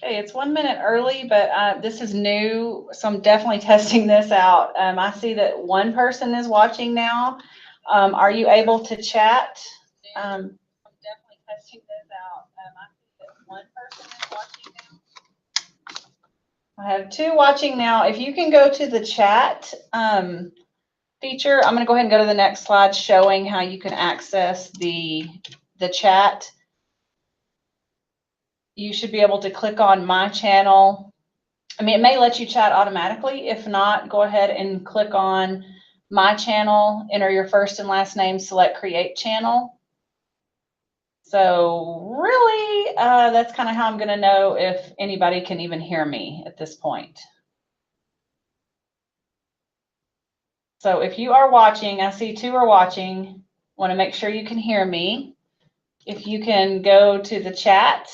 Okay, it's 1 minute early, but this is new, so I'm definitely testing this out. I see that one person is watching now. Are you able to chat? I'm definitely testing this out. I see that one person is watching now. I have two watching now. If you can go to the chat feature, I'm going to go ahead and go to the next slide showing how you can access the chat. You should be able to click on my channel. I mean, it may let you chat automatically. If not, go ahead and click on my channel, enter your first and last name, select create channel. So really, that's kind of how I'm going to know if anybody can even hear me at this point. So if you are watching, I see two are watching, want to make sure you can hear me. If you can go to the chat,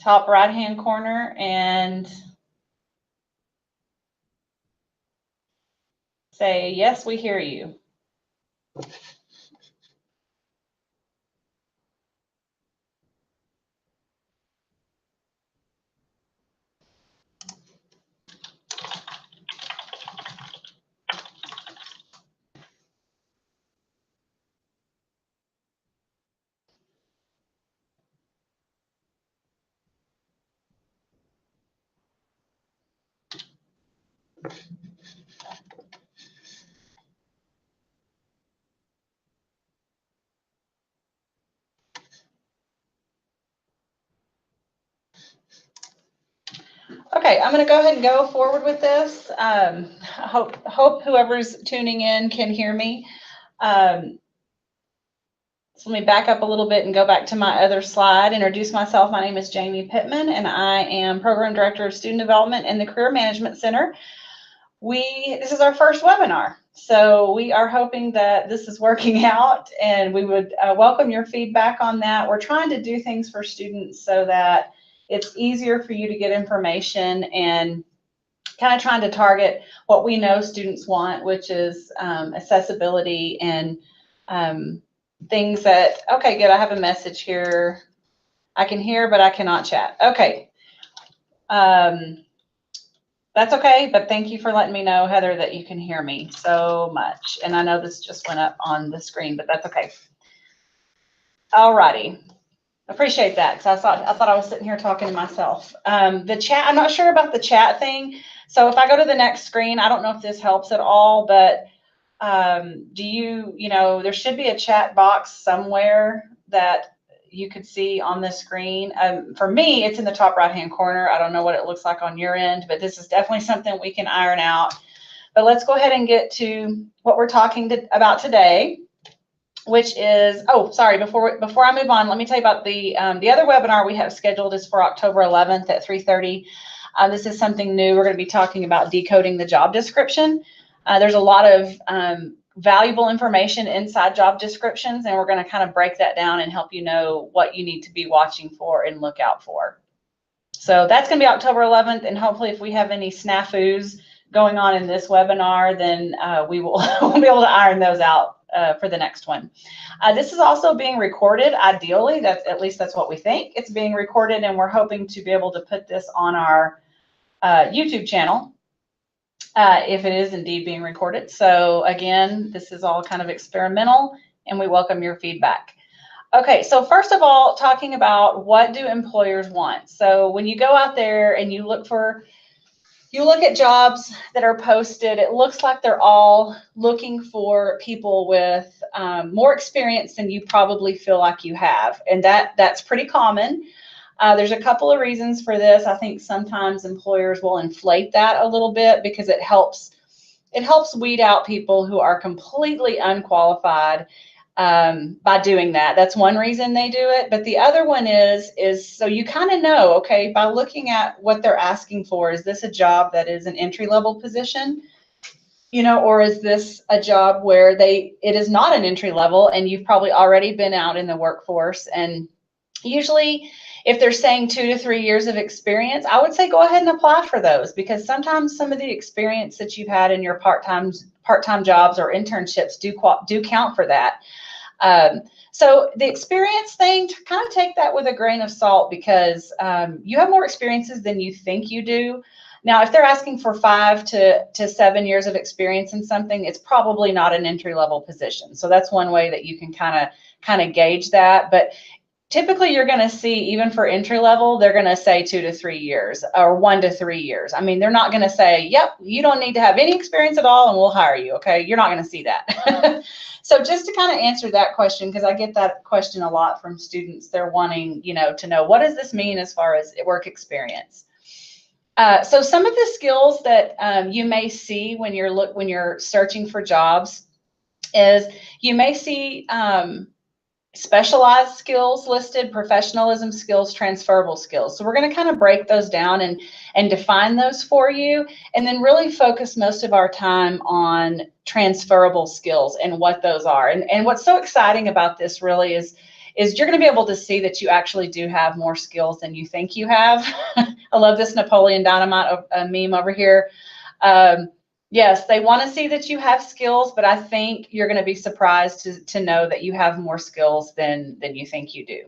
top right-hand corner, and say, yes, we hear you. Okay, I'm going to go ahead and go forward with this. Hope whoever's tuning in can hear me. So let me back up a little bit and go back to my other slide. Introduce myself. My name is Jamie Pittman, and I am Program Director of Student Development in the Career Management Center. This is our first webinar, so we are hoping that this is working out, and we would welcome your feedback on that. We're trying to do things for students so that it's easier for you to get information, and kind of trying to target what we know students want, which is accessibility and things that, okay, good, I have a message here. I can hear, but I cannot chat. Okay. That's okay, but thank you for letting me know, Heather, that you can hear me so much. And I know this just went up on the screen, but that's okay. All righty. Appreciate that, because I thought I was sitting here talking to myself. The chat, I'm not sure about the chat thing. So if I go to the next screen, I don't know if this helps at all, but there should be a chat box somewhere that you could see on the screen. For me, it's in the top right-hand corner. I don't know what it looks like on your end, but this is definitely something we can iron out. But let's go ahead and get to what we're talking about today, which is, before I move on, let me tell you about the other webinar we have scheduled is for October 11th at 3:30. This is something new. We're going to be talking about decoding the job description. There's a lot of valuable information inside job descriptions, and we're going to kind of break that down and help you know what you need to be watching for and look out for. So that's going to be October 11th, and hopefully if we have any snafus going on in this webinar, then we will we'll be able to iron those out for the next one. This is also being recorded. Ideally, at least that's what we think. It's being recorded, and we're hoping to be able to put this on our YouTube channel. If it is indeed being recorded. So again, this is all kind of experimental, and we welcome your feedback. Okay, so first of all, talking about what do employers want. So when you go out there and you look at jobs that are posted, it looks like they're all looking for people with more experience than you probably feel like you have, and that's pretty common. There's a couple of reasons for this. I think sometimes employers will inflate that a little bit because it helps weed out people who are completely unqualified by doing that. That's one reason they do it. But the other one is so you kind of know, okay, by looking at what they're asking for, is this a job that is an entry-level position? Or is this a job where it is not an entry level and you've probably already been out in the workforce? And usually, if they're saying 2 to 3 years of experience, I would say go ahead and apply for those, because sometimes some of the experience that you've had in your part-time jobs or internships do count for that. So the experience thing, kind of take that with a grain of salt, because you have more experiences than you think you do. Now, if they're asking for 5 to 7 years of experience in something, it's probably not an entry-level position. So that's one way that you can kind of gauge that. But typically you're going to see, even for entry level, they're going to say 2 to 3 years or 1 to 3 years. I mean, they're not going to say, yep, you don't need to have any experience at all and we'll hire you. Okay. You're not going to see that. So just to kind of answer that question, because I get that question a lot from students, they're wanting, to know, what does this mean as far as work experience? So some of the skills that you may see when you're searching for jobs is you may see specialized skills listed, professionalism skills, transferable skills. So we're going to kind of break those down and define those for you, and then really focus most of our time on transferable skills and what those are. And what's so exciting about this really is you're going to be able to see that you actually do have more skills than you think you have. I love this Napoleon Dynamite meme over here. Yes, they want to see that you have skills, but I think you're going to be surprised to know that you have more skills than you think you do.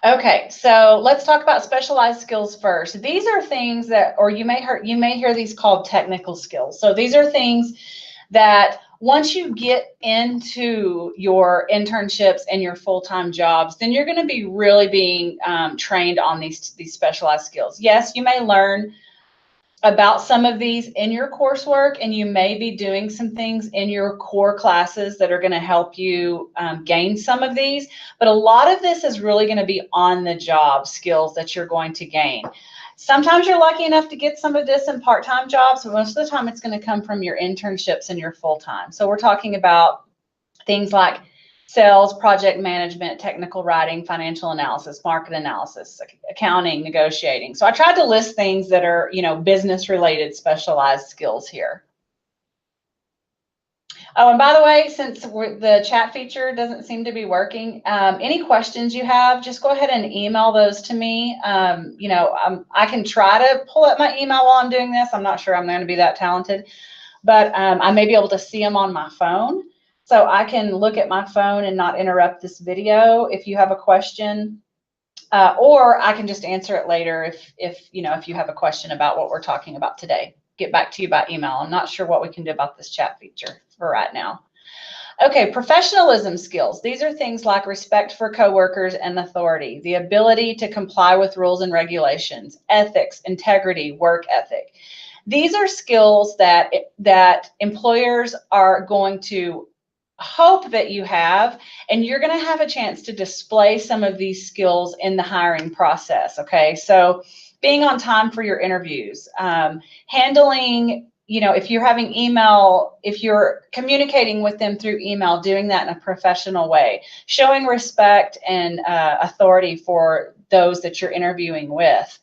Okay, so let's talk about specialized skills first. These are things that, or you may hear these called technical skills. So these are things that once you get into your internships and your full-time jobs, then you're going to be really being trained on these specialized skills. Yes, you may learn about some of these in your coursework, and you may be doing some things in your core classes that are going to help you gain some of these, but a lot of this is really going to be on the job skills that you're going to gain. Sometimes you're lucky enough to get some of this in part-time jobs, but most of the time it's going to come from your internships and your full-time. So we're talking about things like sales, project management, technical writing, financial analysis, market analysis, accounting, negotiating. So I tried to list things that are, business related specialized skills here. Oh, and by the way, since the chat feature doesn't seem to be working, any questions you have, just go ahead and email those to me. I can try to pull up my email while I'm doing this. I'm not sure I'm going to be that talented, but I may be able to see them on my phone. So I can look at my phone and not interrupt this video if you have a question, or I can just answer it later if you have a question about what we're talking about today. Get back to you by email. I'm not sure what we can do about this chat feature for right now. Okay, professionalism skills. These are things like respect for coworkers and authority, the ability to comply with rules and regulations, ethics, integrity, work ethic. These are skills that employers are going to hope that you have, and you're going to have a chance to display some of these skills in the hiring process. Okay, so being on time for your interviews, handling, if you're having email, if you're communicating with them through email, doing that in a professional way, showing respect and authority for those that you're interviewing with.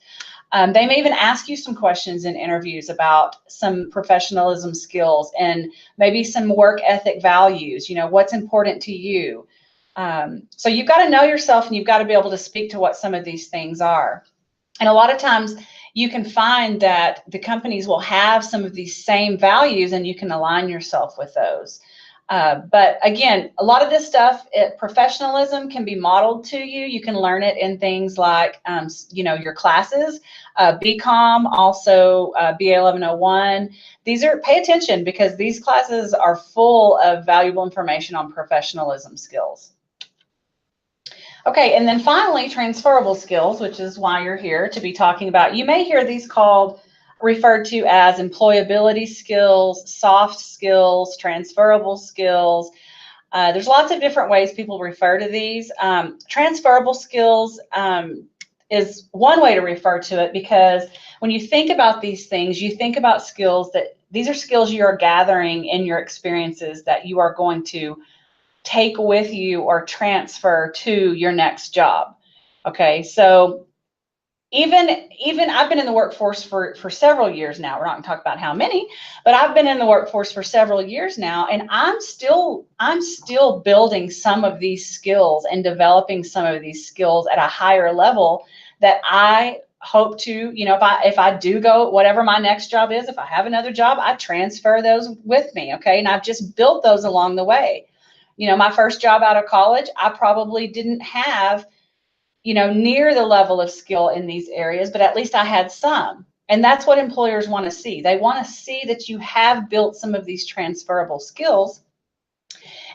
They may even ask you some questions in interviews about some professionalism skills and maybe some work ethic values, what's important to you. So you've got to know yourself, and you've got to be able to speak to what some of these things are. And a lot of times you can find that the companies will have some of these same values, and you can align yourself with those. But again, a lot of this stuff, professionalism can be modeled to you. You can learn it in things like, your classes, BCom, also BA 1101. Pay attention, because these classes are full of valuable information on professionalism skills. Okay, and then finally, transferable skills, which is why you're here to be talking about. You may hear these referred to as employability skills, soft skills, transferable skills. There's lots of different ways people refer to these. Transferable skills is one way to refer to it, because when you think about these things, you think about skills these are skills you are gathering in your experiences that you are going to take with you or transfer to your next job. Okay, so even I've been in the workforce for several years now. We're not going to talk about how many, but I've been in the workforce for several years now, and I'm still building some of these skills and developing some of these skills at a higher level that I hope to, if I do go, whatever my next job is, if I have another job, I transfer those with me. Okay, and I've just built those along the way. You know, my first job out of college, I probably didn't have, you know, near the level of skill in these areas, but at least I had some. And that's what employers want to see. They want to see that you have built some of these transferable skills.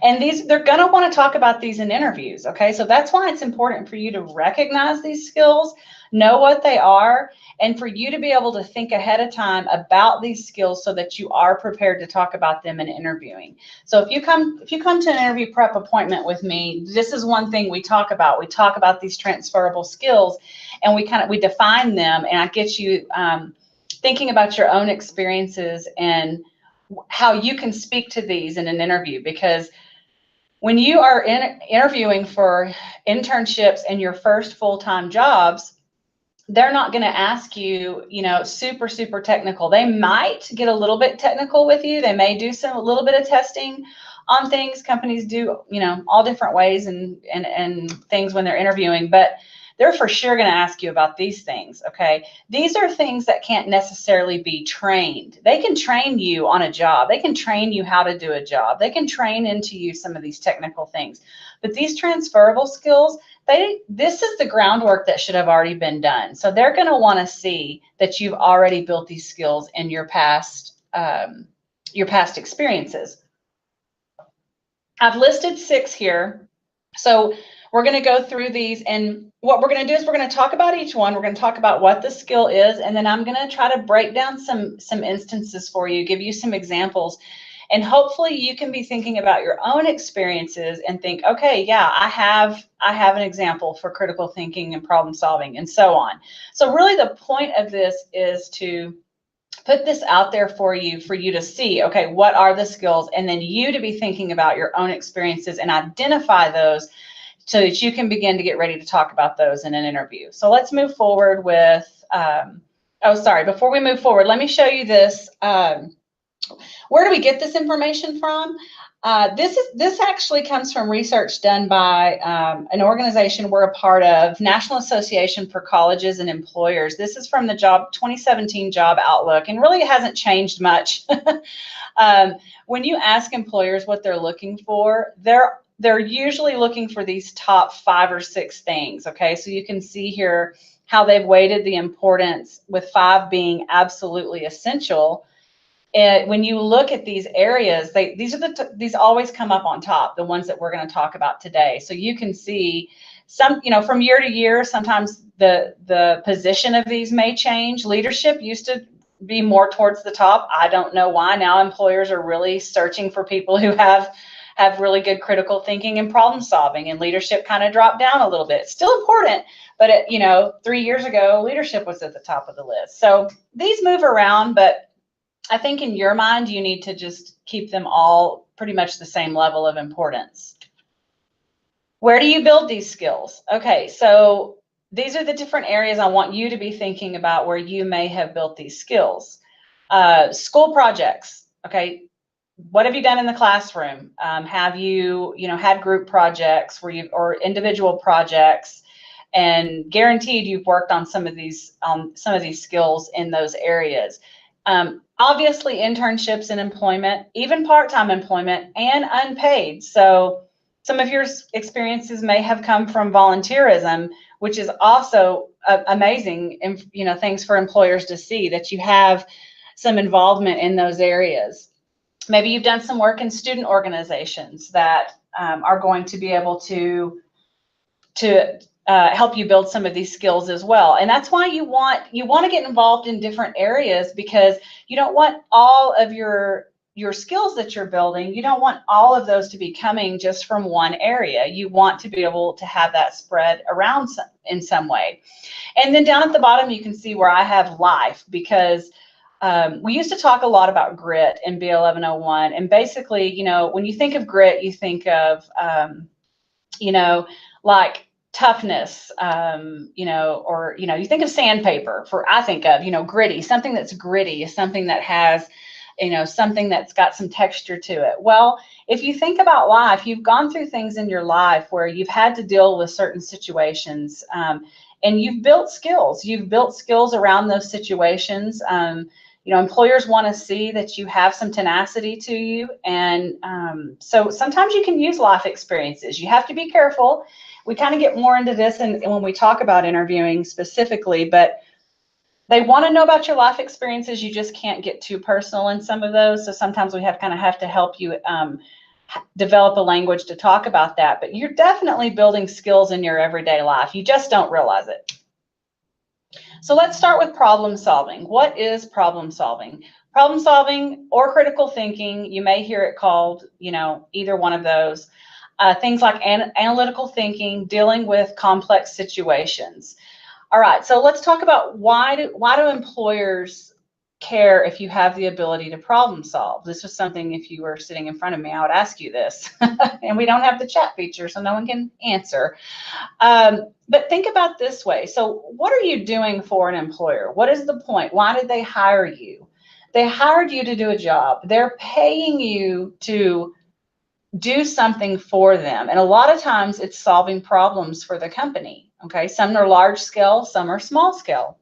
And they're going to want to talk about these in interviews, okay? So that's why it's important for you to recognize these skills, know what they are, and for you to be able to think ahead of time about these skills so that you are prepared to talk about them in interviewing. So if you come to an interview prep appointment with me, this is one thing we talk about. We talk about these transferable skills, and we define them, and I get you thinking about your own experiences and how you can speak to these in an interview. Because when you are interviewing for internships and your first full-time jobs, they're not going to ask you, you know, super technical. They might get a little bit technical with you. They may do a little bit of testing on things. Companies do, you know, all different ways and things when they're interviewing, but they're for sure going to ask you about these things, okay? These are things that can't necessarily be trained. They can train you on a job. They can train you how to do a job. They can train into you some of these technical things. But these transferable skills, this is the groundwork that should have already been done. So they're going to want to see that you've already built these skills in your past experiences. I've listed 6 here. So we're going to go through these, and what we're going to do is we're going to talk about each one. We're going to talk about what the skill is, and then I'm going to try to break down some instances for you, give you some examples, and hopefully you can be thinking about your own experiences and think, okay, yeah, I have an example for critical thinking and problem solving and so on. So really the point of this is to put this out there for you to see, okay, what are the skills, and then you to be thinking about your own experiences and identify those so that you can begin to get ready to talk about those in an interview. So let's move forward with, before we move forward, let me show you this. Where do we get this information from? This actually comes from research done by an organization we're a part of, National Association for Colleges and Employers. This is from the 2017 Job Outlook, and really it hasn't changed much. When you ask employers what they're looking for, they're usually looking for these top 5 or 6 things, okay? So you can see here how they've weighted the importance, with 5 being absolutely essential. And when you look at these areas, these always come up on top, the ones that we're going to talk about today. So you can see some, you know, from year to year, sometimes the position of these may change. Leadership used to be more towards the top. I don't know why. Now employers are really searching for people who have really good critical thinking and problem solving, and leadership kind of dropped down a little bit. Still important, but you know, 3 years ago, leadership was at the top of the list. So these move around, but I think in your mind, you need to just keep them all pretty much the same level of importance. Where do you build these skills? Okay, so these are the different areas I want you to be thinking about where you may have built these skills. School projects, okay. What have you done in the classroom? Have you had group projects or individual projects, and guaranteed you've worked on some of these skills in those areas. Obviously, internships and employment, even part-time employment and unpaid. So some of your experiences may have come from volunteerism, which is also amazing, things for employers to see, that you have some involvement in those areas. Maybe you've done some work in student organizations that are going to be able to help you build some of these skills as well. And that's why you want to get involved in different areas, because you don't want all of your skills that you're building, you don't want all of those to be coming just from one area. You want to be able to have that spread around in some way. And then down at the bottom, you can see where I have life, because we used to talk a lot about grit in B1101. And basically, when you think of grit, you think of, like toughness, or, you think of sandpaper. I think of, gritty. Something that's gritty is something that has, something that's got some texture to it. Well, if you think about life, you've gone through things in your life where you've had to deal with certain situations, and you've built skills. You've built skills around those situations. You know, employers want to see that you have some tenacity to you. And so sometimes you can use life experiences. You have to be careful. We kind of get more into this and when we talk about interviewing specifically, but they want to know about your life experiences. You just can't get too personal in some of those. So sometimes we have to help you develop a language to talk about that. But you're definitely building skills in your everyday life. You just don't realize it. So let's start with problem solving. What is problem solving? Problem solving or critical thinking, you may hear it called, you know, either one of those. Things like analytical thinking, dealing with complex situations. All right, so let's talk about why do employers care if you have the ability to problem solve? This was something, if you were sitting in front of me, I would ask you this. And we don't have the chat feature, so no one can answer. But think about this way. So what are you doing for an employer? What is the point? Why did they hire you? They hired you to do a job. They're paying you to do something for them. And a lot of times it's solving problems for the company. Okay, some are large scale, some are small scale.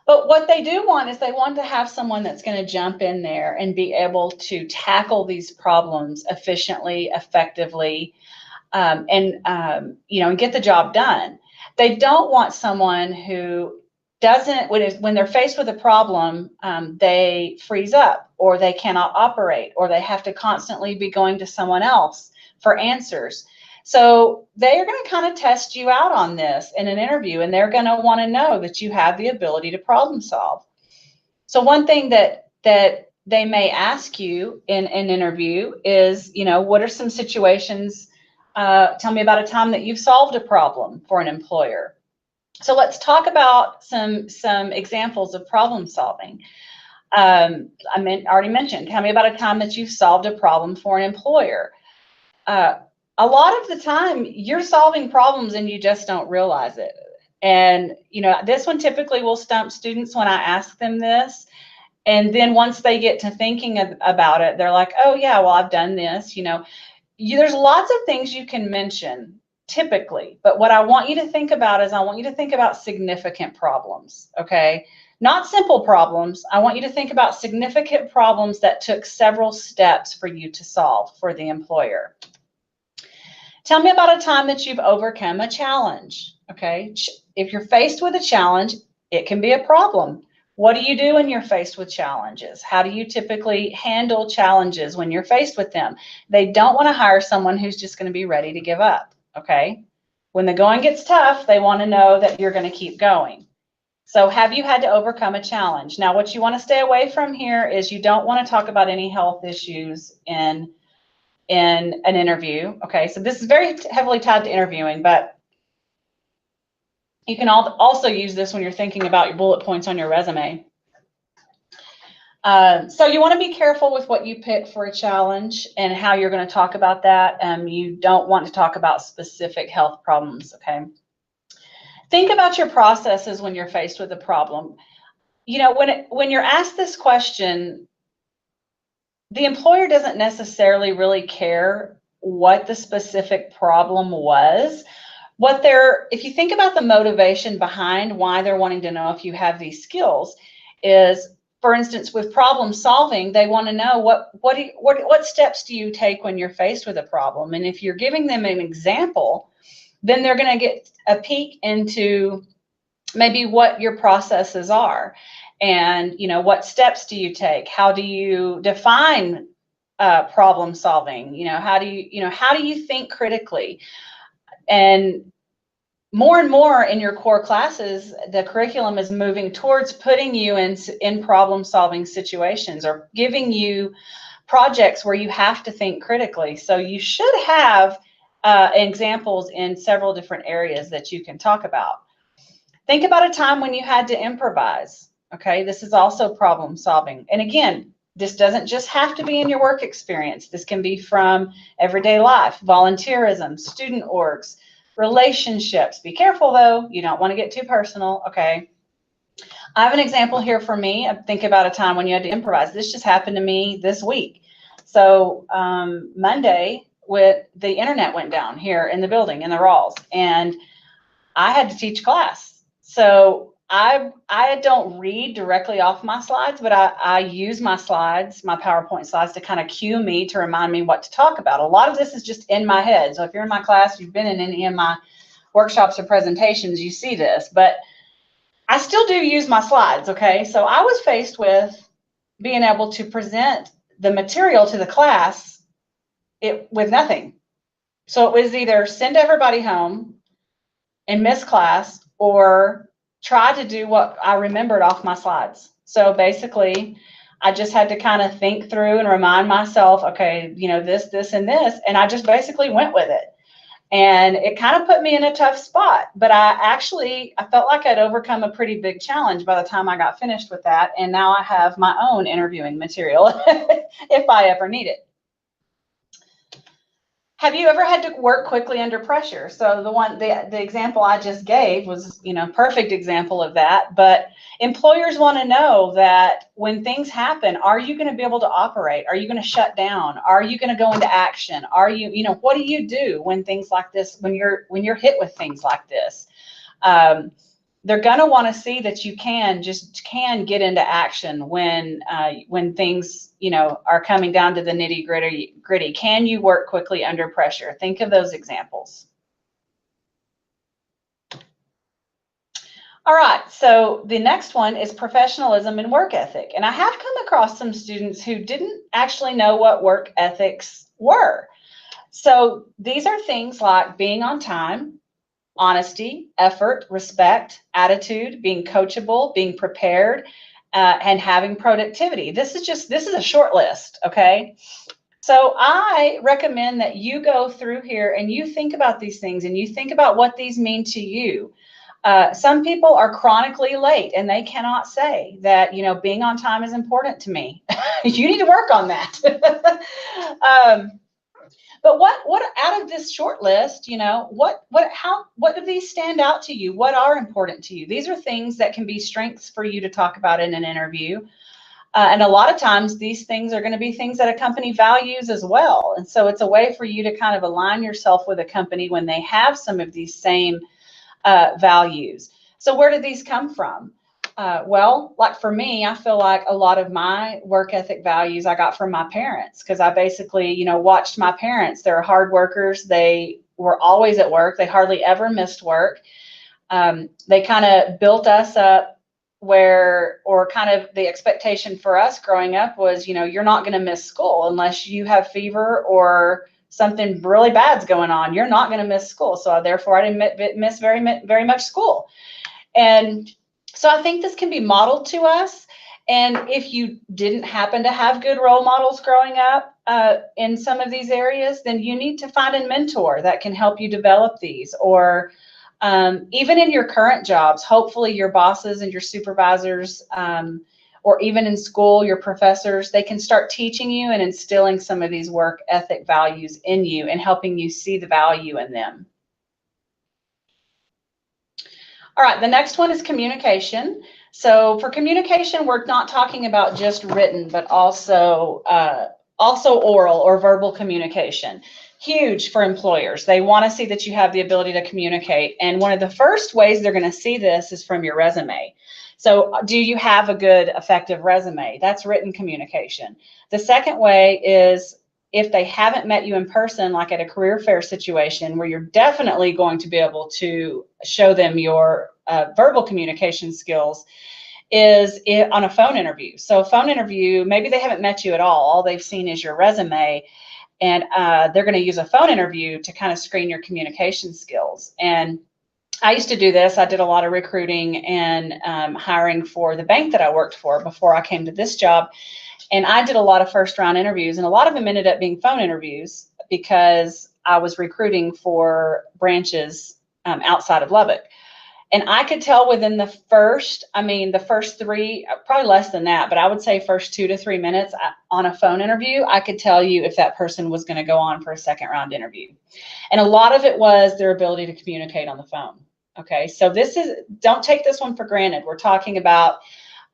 But what they do want is they want to have someone that's going to jump in there and be able to tackle these problems efficiently, effectively, and get the job done. They don't want someone who doesn't, when they're faced with a problem, they freeze up, or they cannot operate, or they have to constantly be going to someone else for answers. So they are going to kind of test you out on this in an interview, and they're going to want to know that you have the ability to problem solve. So one thing that they may ask you in an interview is, you know, what are some situations? Tell me about a time that you've solved a problem for an employer. So let's talk about some examples of problem solving. I already mentioned, tell me about a time that you've solved a problem for an employer. A lot of the time you're solving problems and you just don't realize it. And, you know, this one typically will stump students when I ask them this. And then once they get to thinking about it, they're like, oh yeah, well, I've done this, you know. There's lots of things you can mention typically, but what I want you to think about is I want you to think about significant problems, okay? Not simple problems. I want you to think about significant problems that took several steps for you to solve for the employer. Tell me about a time that you've overcome a challenge, okay? If you're faced with a challenge, it can be a problem. What do you do when you're faced with challenges? How do you typically handle challenges when you're faced with them? They don't want to hire someone who's just going to be ready to give up, okay? When the going gets tough, they want to know that you're going to keep going. So have you had to overcome a challenge? Now, what you want to stay away from here is you don't want to talk about any health issues in an interview, okay? So this is very heavily tied to interviewing, but you can also use this when you're thinking about your bullet points on your resume. So you want to be careful with what you pick for a challenge and how you're going to talk about that. You don't want to talk about specific health problems, okay? Think about your processes when you're faced with a problem. You know, when you're asked this question, the employer doesn't necessarily really care what the specific problem was. If you think about the motivation behind why they're wanting to know if you have these skills is, for instance, with problem solving, they want to know what steps do you take when you're faced with a problem. And if you're giving them an example, then they're going to get a peek into maybe what your processes are. And, you know, what steps do you take? How do you define problem solving? You know, how do you think critically? And more in your core classes, the curriculum is moving towards putting you in problem solving situations or giving you projects where you have to think critically. So you should have examples in several different areas that you can talk about. Think about a time when you had to improvise. Okay, this is also problem solving. And again, this doesn't just have to be in your work experience. This can be from everyday life, volunteerism, student orgs, relationships. Be careful though, you don't want to get too personal, okay? I have an example here for me. Think about a time when you had to improvise. This just happened to me this week. So Monday, the internet went down here in the building, in the Rawls, and I had to teach class. So I don't read directly off my slides, but I use my slides, my PowerPoint slides, to kind of cue me, to remind me what to talk about. A lot of this is just in my head. So if you're in my class, you've been in any of my workshops or presentations, you see this, but I still do use my slides, okay? So I was faced with being able to present the material to the class with nothing. So it was either send everybody home and miss class, or try to do what I remembered off my slides. So basically, I just had to kind of think through and remind myself, okay, you know, this, and this, and I just basically went with it. And it kind of put me in a tough spot, but I felt like I'd overcome a pretty big challenge by the time I got finished with that. And now I have my own interviewing material if I ever need it. Have you ever had to work quickly under pressure? So the example I just gave was, you know, perfect example of that. But employers want to know that when things happen, are you going to be able to operate? Are you going to shut down? Are you going to go into action? Are you, you know, what do you do when things like this, when you're hit with things like this? They're going to want to see that you can get into action when things, you know, are coming down to the nitty gritty. Can you work quickly under pressure? Think of those examples. All right, so the next one is professionalism and work ethic. And I have come across some students who didn't actually know what work ethics were. So these are things like being on time, honesty, effort, respect, attitude, being coachable, being prepared, and having productivity. This is a short list, okay? So I recommend that you go through here and you think about these things and you think about what these mean to you. Some people are chronically late and they cannot say that, you know, being on time is important to me. You need to work on that. But what out of this short list, you know, what do these stand out to you? What are important to you? These are things that can be strengths for you to talk about in an interview. And a lot of times these things are going to be things that a company values as well. And so it's a way for you to kind of align yourself with a company when they have some of these same values. So where do these come from? Well, like for me, I feel like a lot of my work ethic values I got from my parents, because I basically, you know, watched my parents. They're hard workers. They were always at work. They hardly ever missed work. They kind of built us up or kind of the expectation for us growing up was, you know, you're not going to miss school unless you have fever or something really bad's going on. You're not going to miss school. So therefore I didn't miss very much school. And so I think this can be modeled to us. And if you didn't happen to have good role models growing up in some of these areas, then you need to find a mentor that can help you develop these. Or even in your current jobs, hopefully your bosses and your supervisors, or even in school, your professors, they can start teaching you and instilling some of these work ethic values in you and helping you see the value in them. All right, the next one is communication. So for communication, we're not talking about just written, but also oral or verbal communication. Huge for employers. They want to see that you have the ability to communicate. And one of the first ways they're going to see this is from your resume. So do you have a good, effective resume? That's written communication. The second way is if they haven't met you in person, like at a career fair situation, where you're definitely going to be able to show them your verbal communication skills, is on a phone interview. So a phone interview, maybe they haven't met you at all they've seen is your resume, and they're going to use a phone interview to kind of screen your communication skills. And I used to do this. I did a lot of recruiting and hiring for the bank that I worked for before I came to this job. And I did a lot of first round interviews, and a lot of them ended up being phone interviews because I was recruiting for branches outside of Lubbock. And I could tell within the first three, probably less than that, but I would say first 2 to 3 minutes on a phone interview, I could tell you if that person was going to go on for a second round interview. And a lot of it was their ability to communicate on the phone. Okay, so don't take this one for granted. We're talking about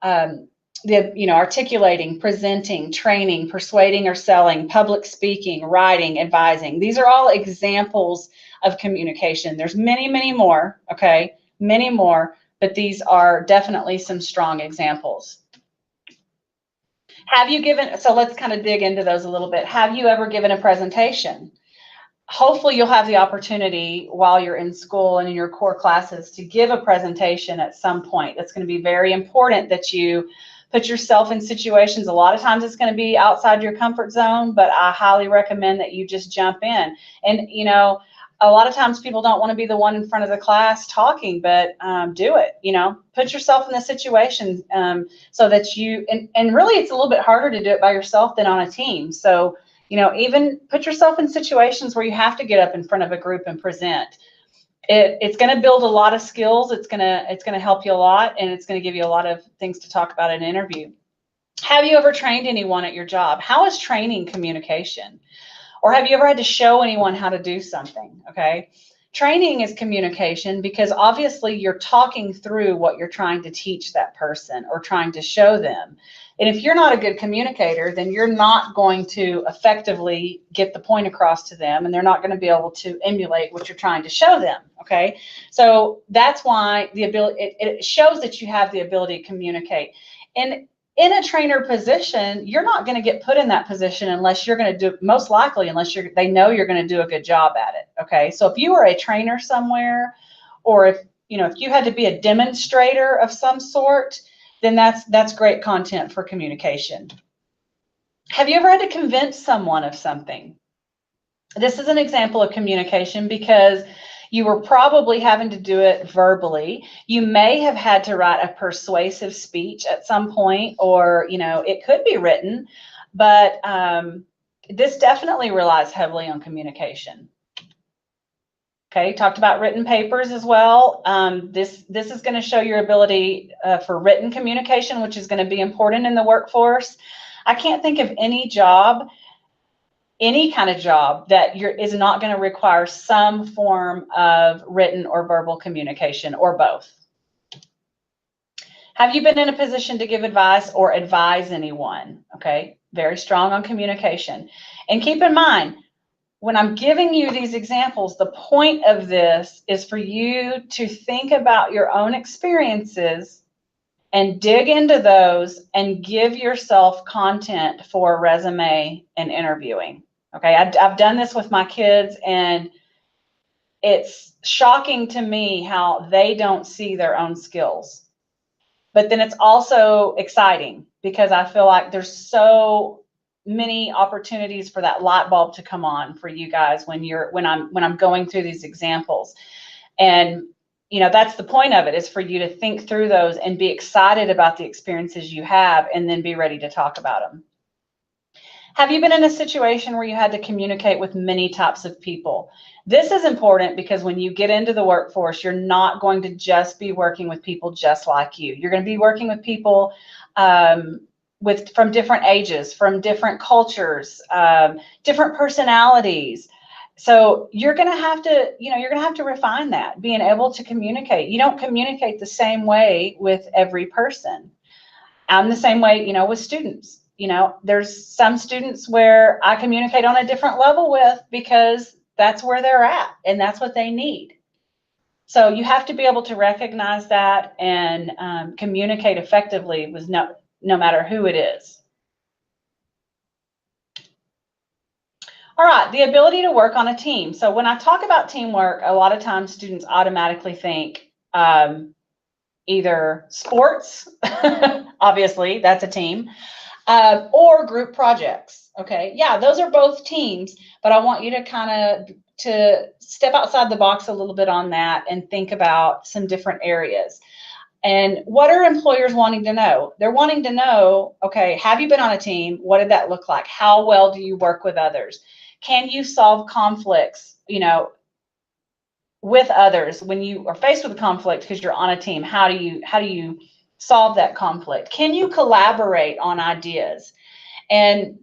articulating, presenting, training, persuading or selling, public speaking, writing, advising. These are all examples of communication. There's many, many more, okay? Many more, but these are definitely some strong examples. Have you given, so let's kind of dig into those a little bit. Have you ever given a presentation? Hopefully you'll have the opportunity while you're in school and in your core classes to give a presentation at some point. That's going to be very important that you put yourself in situations. A lot of times it's going to be outside your comfort zone, but I highly recommend that you just jump in. And, you know, a lot of times people don't want to be the one in front of the class talking, but do it, you know, put yourself in the situation so that you, and really it's a little bit harder to do it by yourself than on a team. So, you know, even put yourself in situations where you have to get up in front of a group and present. It's going to build a lot of skills. It's going to help you a lot, and it's going to give you a lot of things to talk about in an interview. Have you ever trained anyone at your job? How is training communication? Or have you ever had to show anyone how to do something? Okay. Training is communication because obviously you're talking through what you're trying to teach that person or trying to show them. And if you're not a good communicator, then you're not going to effectively get the point across to them, and they're not going to be able to emulate what you're trying to show them. Okay. So that's why the ability, it shows that you have the ability to communicate. And in a trainer position, you're not going to get put in that position unless you're going to do, most likely, unless they know you're going to do a good job at it. Okay. So if you were a trainer somewhere, or if you had to be a demonstrator of some sort, then that's great content for communication. Have you ever had to convince someone of something? This is an example of communication because you were probably having to do it verbally. You may have had to write a persuasive speech at some point, or, it could be written, but this definitely relies heavily on communication. Okay, talked about written papers as well. This is going to show your ability for written communication, which is going to be important in the workforce. I can't think of any job, any kind of job that is not going to require some form of written or verbal communication, or both. Have you been in a position to give advice or advise anyone? Okay, very strong on communication. And keep in mind, when I'm giving you these examples, the point of this is for you to think about your own experiences and dig into those and give yourself content for resume and interviewing. Okay, I've done this with my kids, and it's shocking to me how they don't see their own skills. But then it's also exciting because I feel like there's so many opportunities for that light bulb to come on for you guys when I'm going through these examples. And that's the point of it, is for you to think through those and be excited about the experiences you have, and then be ready to talk about them. Have you been in a situation where you had to communicate with many types of people? This is important because when you get into the workforce, you're not going to just be working with people just like you. You're going to be working with people from different ages, from different cultures, different personalities. So you're going to have to, refine that, being able to communicate. You don't communicate the same way with every person. I'm the same way, with students. There's some students where I communicate on a different level with, because that's where they're at and that's what they need. So you have to be able to recognize that and communicate effectively with no matter who it is. All right, the ability to work on a team. So when I talk about teamwork, a lot of times students automatically think either sports, obviously that's a team, or group projects. Okay, yeah, those are both teams, but I want you to step outside the box a little bit on that and think about some different areas. And what are employers wanting to know? They're wanting to know, okay, have you been on a team? What did that look like? How well do you work with others? Can you solve conflicts, with others when you are faced with a conflict because you're on a team? How do you solve that conflict? Can you collaborate on ideas? And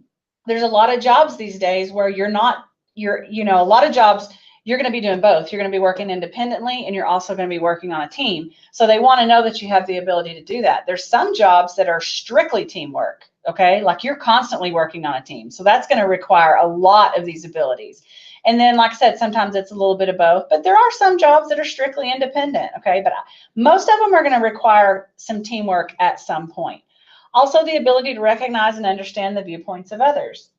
there's a lot of jobs these days where a lot of jobs, you're going to be doing both. You're going to be working independently, and you're also going to be working on a team. So they want to know that you have the ability to do that. There's some jobs that are strictly teamwork, okay? Like you're constantly working on a team. So that's going to require a lot of these abilities. And then, like I said, sometimes it's a little bit of both, but there are some jobs that are strictly independent, okay? But most of them are going to require some teamwork at some point. Also, the ability to recognize and understand the viewpoints of others.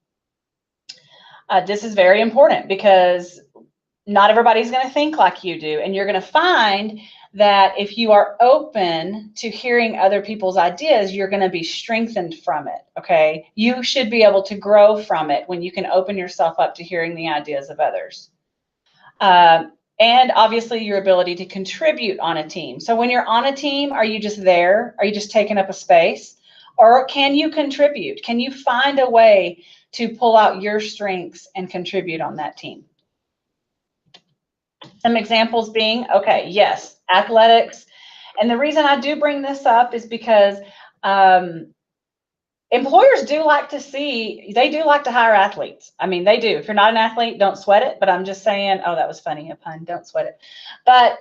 This is very important because not everybody's going to think like you do, and you're going to find that if you are open to hearing other people's ideas, you're going to be strengthened from it, okay? You should be able to grow from it when you can open yourself up to hearing the ideas of others. And obviously your ability to contribute on a team. So when you're on a team, are you just there? Are you just taking up a space? Or can you contribute? Can you find a way to pull out your strengths and contribute on that team? Some examples being, okay, yes, athletics. And the reason I do bring this up is because employers do like to see, they do like to hire athletes. I mean, they do. If you're not an athlete, don't sweat it. But I'm just saying, oh, that was funny, a pun, don't sweat it. But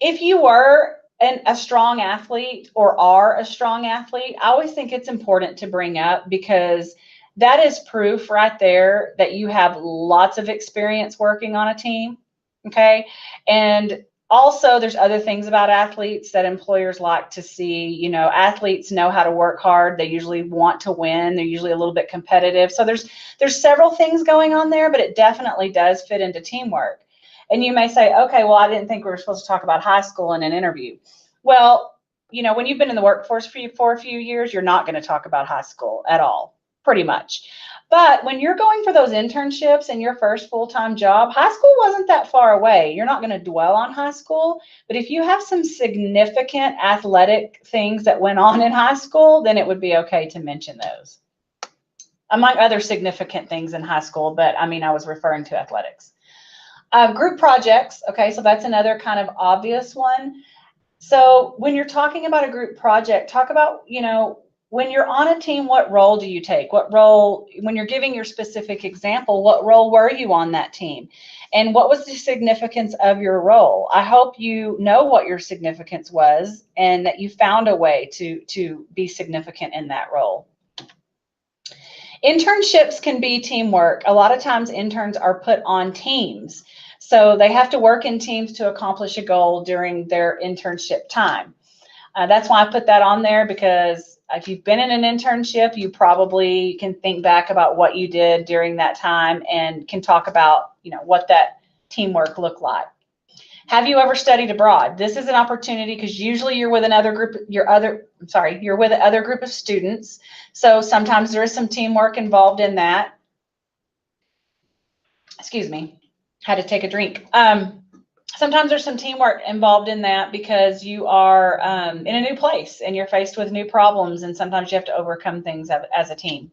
if you were a strong athlete or are a strong athlete, I always think it's important to bring up because that is proof right there that you have lots of experience working on a team. Okay. And also there's other things about athletes that employers like to see. You know, athletes know how to work hard. They usually want to win. They're usually a little bit competitive. So there's several things going on there, but it definitely does fit into teamwork. And you may say, okay, well, I didn't think we were supposed to talk about high school in an interview. Well, you know, when you've been in the workforce for a few years, you're not going to talk about high school at all, pretty much. But when you're going for those internships and your first full-time job, high school wasn't that far away. You're not going to dwell on high school. But if you have some significant athletic things that went on in high school, then it would be okay to mention those. Among other significant things in high school, but I mean, I was referring to athletics. Group projects, okay, so that's another kind of obvious one. So when you're talking about a group project, talk about, you know, when you're on a team, what role do you take? What role, when you're giving your specific example, what role were you on that team? And what was the significance of your role? I hope you know what your significance was and that you found a way to be significant in that role. Internships can be teamwork. A lot of times interns are put on teams. So they have to work in teams to accomplish a goal during their internship time. That's why I put that on there, because if you've been in an internship, you probably can think back about what you did during that time and can talk about, you know, what that teamwork looked like. Have you ever studied abroad? This is an opportunity because usually you're with another group, you're with another group of students. So sometimes there is some teamwork involved in that. Excuse me, had to take a drink. Sometimes there's some teamwork involved in that because you are in a new place and you're faced with new problems, and sometimes you have to overcome things as a team.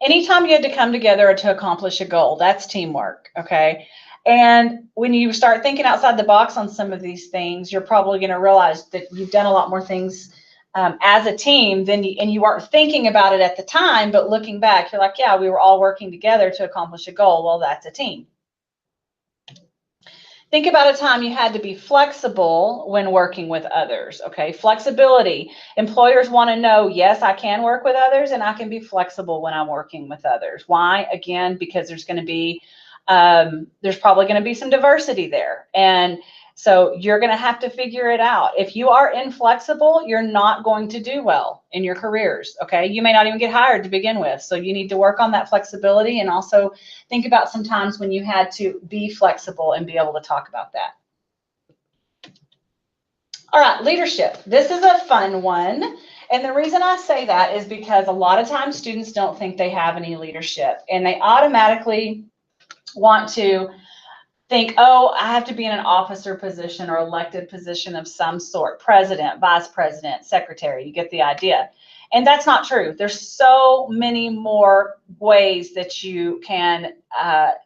Anytime you had to come together to accomplish a goal, that's teamwork, okay? And when you start thinking outside the box on some of these things, you're probably going to realize that you've done a lot more things as a team than and you weren't thinking about it at the time, but looking back, you're like, yeah, we were all working together to accomplish a goal. Well, that's a team. Think about a time you had to be flexible when working with others, okay? Flexibility. Employers want to know, yes, I can work with others and I can be flexible when I'm working with others. Why? Again, because there's going to be, there's probably going to be some diversity there. And so you're going to have to figure it out. If you are inflexible, you're not going to do well in your careers, okay? You may not even get hired to begin with. So you need to work on that flexibility, and also think about some times when you had to be flexible and be able to talk about that. All right, leadership. This is a fun one. And the reason I say that is because a lot of times students don't think they have any leadership, and they automatically want to think, oh, I have to be in an officer position or elected position of some sort, president, vice president, secretary, you get the idea. And that's not true. There's so many more ways that you can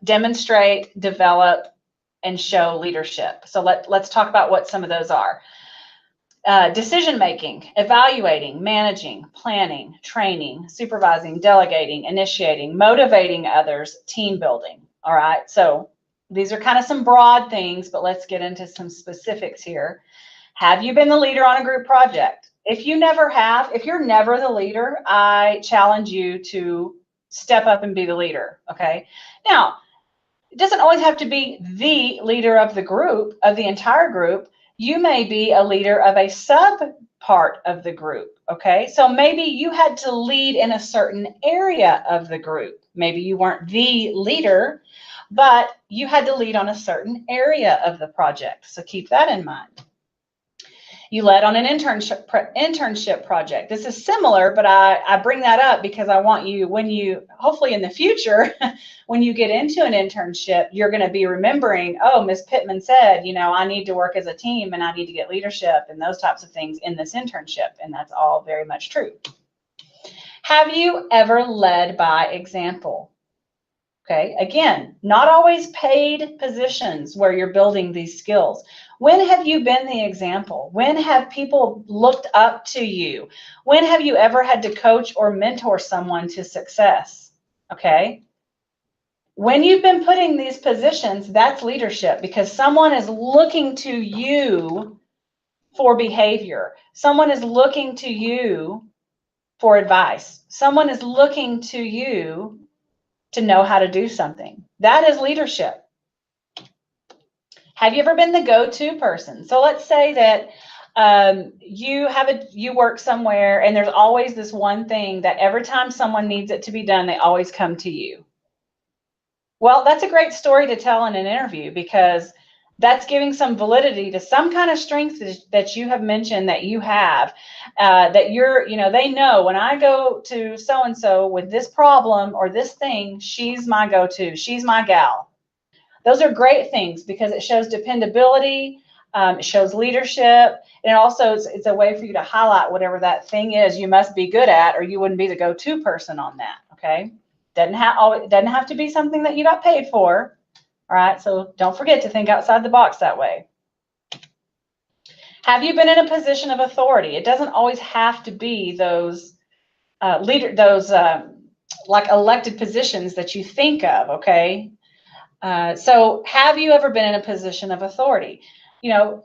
demonstrate, develop, and show leadership. So let's talk about what some of those are. Decision-making, evaluating, managing, planning, training, supervising, delegating, initiating, motivating others, team building. All right, so these are kind of some broad things, but let's get into some specifics here. Have you been the leader on a group project? If you never have, if you're never the leader, I challenge you to step up and be the leader, okay? Now, it doesn't always have to be the leader of the group, of the entire group. You may be a leader of a sub part of the group, okay? So maybe you had to lead in a certain area of the group. Maybe you weren't the leader, but you had to lead on a certain area of the project. So keep that in mind. You led on an internship project. This is similar, but I bring that up because I want you, when you, hopefully in the future, when you get into an internship, you're going to be remembering, oh, Ms. Pittman said, you know, I need to work as a team and I need to get leadership and those types of things in this internship. And that's all very much true. Have you ever led by example? Okay, again, not always paid positions where you're building these skills. When have you been the example? When have people looked up to you? When have you ever had to coach or mentor someone to success? Okay, when you've been put in these positions, that's leadership, because someone is looking to you for behavior. Someone is looking to you for advice. Someone is looking to you to know how to do something. That is leadership. Have you ever been the go-to person? So let's say that you work somewhere and there's always this one thing that every time someone needs it to be done, they always come to you. Well, that's a great story to tell in an interview, because that's giving some validity to some kind of strength that you have mentioned that you have, that you're, you know, they know when I go to so-and-so with this problem or this thing, she's my go-to, she's my gal. Those are great things because it shows dependability, it shows leadership, and also it's a way for you to highlight whatever that thing is you must be good at, or you wouldn't be the go-to person on that, okay? Doesn't have to be something that you got paid for. All right, so don't forget to think outside the box that way. Have you been in a position of authority? It doesn't always have to be those like elected positions that you think of, okay? So have you ever been in a position of authority? You know,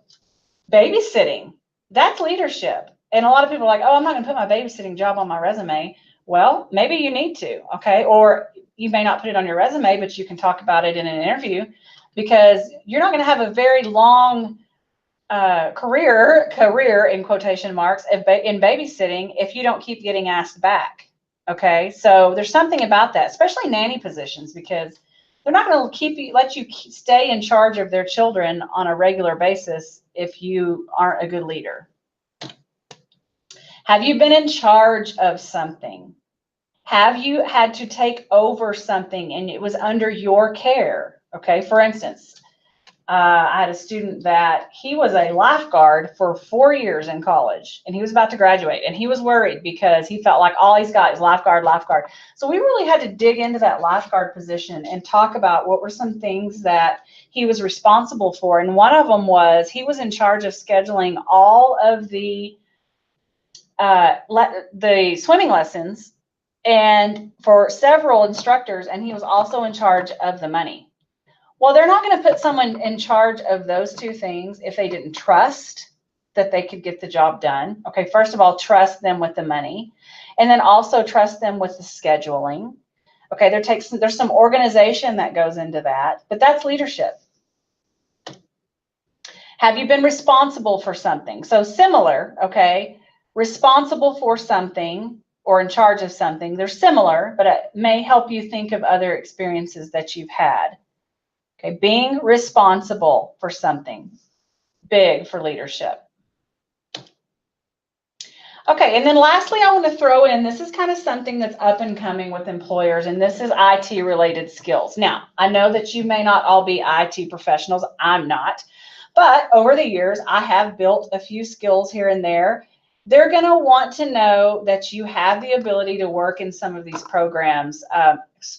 babysitting, that's leadership. And a lot of people are like, oh, I'm not going to put my babysitting job on my resume. Well, maybe you need to, okay? Or you may not put it on your resume, but you can talk about it in an interview, because you're not going to have a very long career in quotation marks in babysitting if you don't keep getting asked back, okay? So there's something about that, especially nanny positions, because they're not going to let you stay in charge of their children on a regular basis if you aren't a good leader. Have you been in charge of something? Have you had to take over something and it was under your care? Okay, for instance, I had a student that he was a lifeguard for 4 years in college, and he was about to graduate, and he was worried because he felt like all he's got is lifeguard. So we really had to dig into that lifeguard position and talk about what were some things that he was responsible for. And one of them was he was in charge of scheduling all of the swimming lessons and for several instructors, and he was also in charge of the money. Well, they're not going to put someone in charge of those two things if they didn't trust that they could get the job done. Okay, first of all, trust them with the money, and then also trust them with the scheduling. Okay, there's some organization that goes into that, but that's leadership. Have you been responsible for something? So similar, okay, responsible for something or in charge of something. They're similar, but it may help you think of other experiences that you've had. Okay, being responsible for something, big for leadership. Okay, and then lastly, I want to throw in, this is kind of something that's up and coming with employers, and this is IT related skills. Now, I know that you may not all be IT professionals, I'm not, but over the years, I have built a few skills here and there. They're going to want to know that you have the ability to work in some of these programs.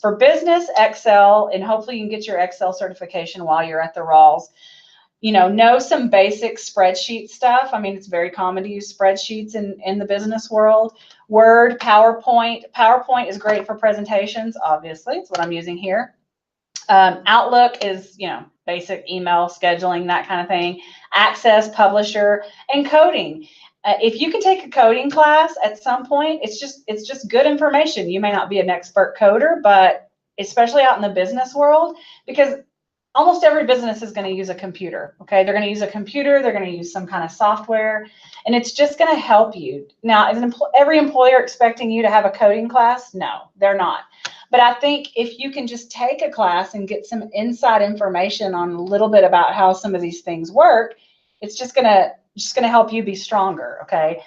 For business, Excel, and hopefully you can get your Excel certification while you're at the Rawls. You know some basic spreadsheet stuff. I mean, it's very common to use spreadsheets in the business world. Word, PowerPoint. PowerPoint is great for presentations, obviously. It's what I'm using here. Outlook is, basic email scheduling, that kind of thing. Access, Publisher, and coding. If you can take a coding class at some point, it's just good information. You may not be an expert coder, but especially out in the business world, because almost every business is going to use a computer. Okay, they're going to use a computer, they're going to use some kind of software, and it's just going to help you. Now, is every employer expecting you to have a coding class? No, they're not. But I think if you can just take a class and get some inside information on a little bit about how some of these things work, it's just going to help you be stronger. Okay.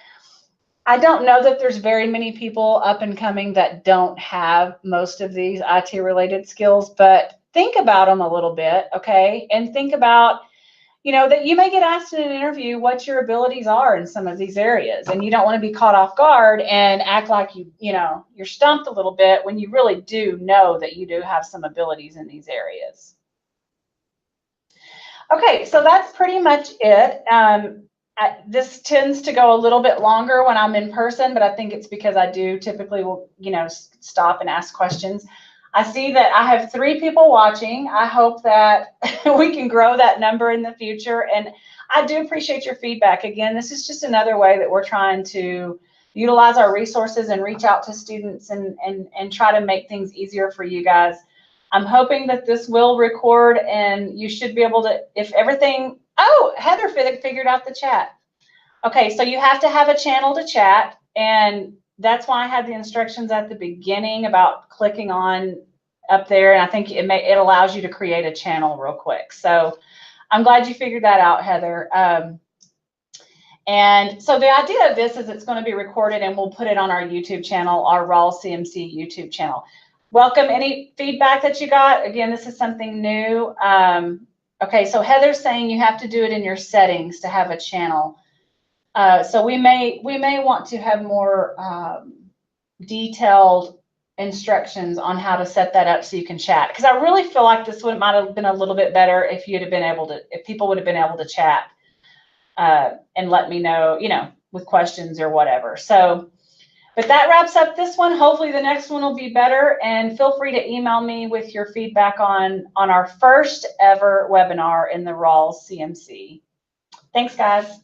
I don't know that there's very many people up and coming that don't have most of these IT related skills, but think about them a little bit, okay? And think about, you know, that you may get asked in an interview what your abilities are in some of these areas, and you don't want to be caught off guard and act like you're stumped a little bit when you really do know that you do have some abilities in these areas. Okay, so that's pretty much it. This tends to go a little bit longer when I'm in person, but I think it's because I do typically will, stop and ask questions. I see that I have 3 people watching. I hope that we can grow that number in the future. And I do appreciate your feedback. Again, this is just another way that we're trying to utilize our resources and reach out to students and try to make things easier for you guys. I'm hoping that this will record and you should be able to, if everything, oh, Heather figured out the chat. Okay, so you have to have a channel to chat, and that's why I had the instructions at the beginning about clicking on up there, and I think it allows you to create a channel real quick. So I'm glad you figured that out, Heather. And so the idea of this is it's going to be recorded, and we'll put it on our YouTube channel, our Raw CMC YouTube channel. Welcome any feedback that you got. Again, this is something new. Okay, so Heather's saying you have to do it in your settings to have a channel. So we may want to have more detailed instructions on how to set that up so you can chat. Because I really feel like this might have been a little bit better if you'd have been able to, if people would have been able to chat and let me know, with questions or whatever. So, but that wraps up this one. Hopefully the next one will be better, and feel free to email me with your feedback on our first ever webinar in the Raw CMC. Thanks, guys.